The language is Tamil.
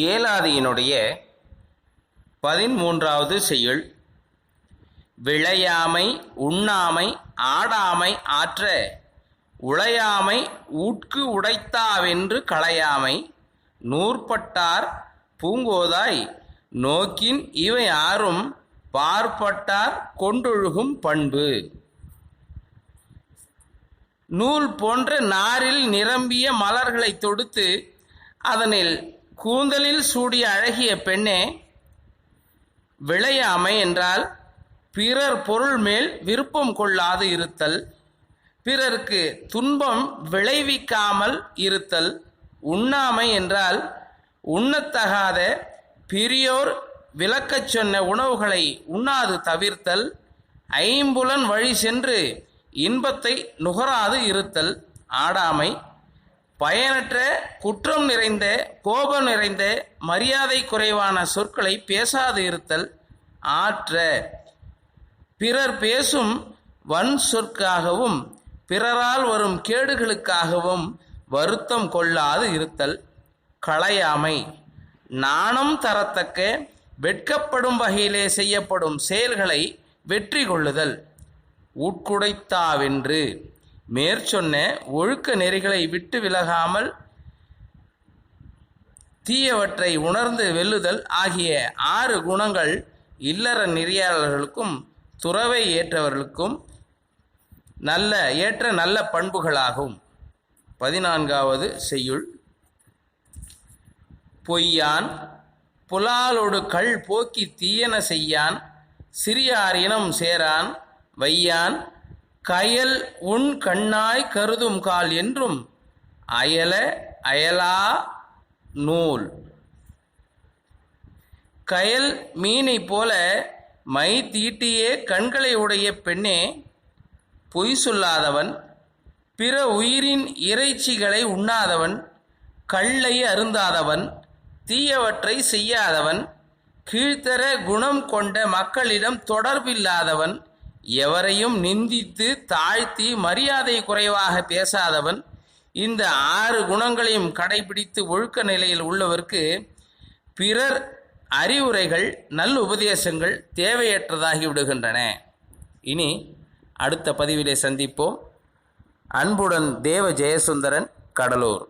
ஏலாதியினுடைய 13வது செய்யுள். விளையாமை உண்ணாமை ஆடாமை ஆற்ற உளையாமை ஊட்கு உடைத்தாவென்று களையாமை நூற்பட்டார் பூங்கோதாய் நோக்கின் இவை ஆறும் பார்ப்பட்டார் கொண்டொழுகும் பண்பு. நூல் போன்ற நாரில் நிரம்பிய மலர்களை தொடுத்து அதனில் கூந்தலில் சூடிய அழகிய பெண்ணே, விளையாமை என்றால் பிறர் பொருள் மேல் விருப்பம் கொள்ளாது இருத்தல், பிறருக்கு துன்பம் விளைவிக்காமல் இருத்தல். உண்ணாமை என்றால் உண்ணத்தகாத பெரியோர் விளக்கச் சொன்ன உணவுகளை உண்ணாது தவிர்த்தல், ஐம்புலன் வழி சென்று இன்பத்தை நுகராது இருத்தல். ஆடாமை பயனற்ற குற்றம் நிறைந்த கோபம் நிறைந்த மரியாதை குறைவான சொற்களை பேசாது இருத்தல். ஆற்ற பிறர் பேசும் வன் சொற்காகவும் பிறரால் வரும் கேடுகளுக்காகவும் வருத்தம் கொள்ளாது இருத்தல். களையாமை நாணம் தரத்தக்க வெட்கப்படும் வகையிலே செய்யப்படும் செயல்களை வெற்றி கொள்ளுதல். உட்குடைத்தாவென்று மேற்சொன்ன ஒழுக்க நெறிகளை விட்டு விலகாமல் தீயவற்றை உணர்ந்து வெல்லுதல் ஆகிய 6 குணங்கள் இல்லற நெறியாளர்களுக்கும் துறவை ஏற்றவர்களுக்கும் ஏற்ற நல்ல பண்புகளாகும். 14வது செய்யுள். பொய்யான் புலாலொடு கள் போக்கி தீயன செய்யான் சிறியார் இனம் சேரான் வையான் கயல் உன் கண்ணாய் கருதும் கால் என்றும் அயல அயலா நூல். கயல் மீனை போல மை தீட்டியே கண்களை உடைய பெண்ணே, பொய் சொல்லாதவன், பிற உயிரின் இறைச்சிகளை உண்ணாதவன், கள்ளை அருந்தாதவன், தீயவற்றை செய்யாதவன், கீழ்த்தர குணம் கொண்ட மக்களிடம் தொடர்பில்லாதவன், எவரையும் நிந்தித்து தாழ்த்தி மரியாதை குறைவாக பேசாதவன், இந்த 6 குணங்களையும் கடைபிடித்து ஒழுக்க நிலையில் உள்ளவருக்கு பிறர் அறிவுரைகள் நல் உபதேசங்கள் தேவையற்றதாகி விடுகின்றன. இனி அடுத்த பதிவிலே சந்திப்போம். அன்புடன் தேவ ஜெயசுந்தரன், கடலூர்.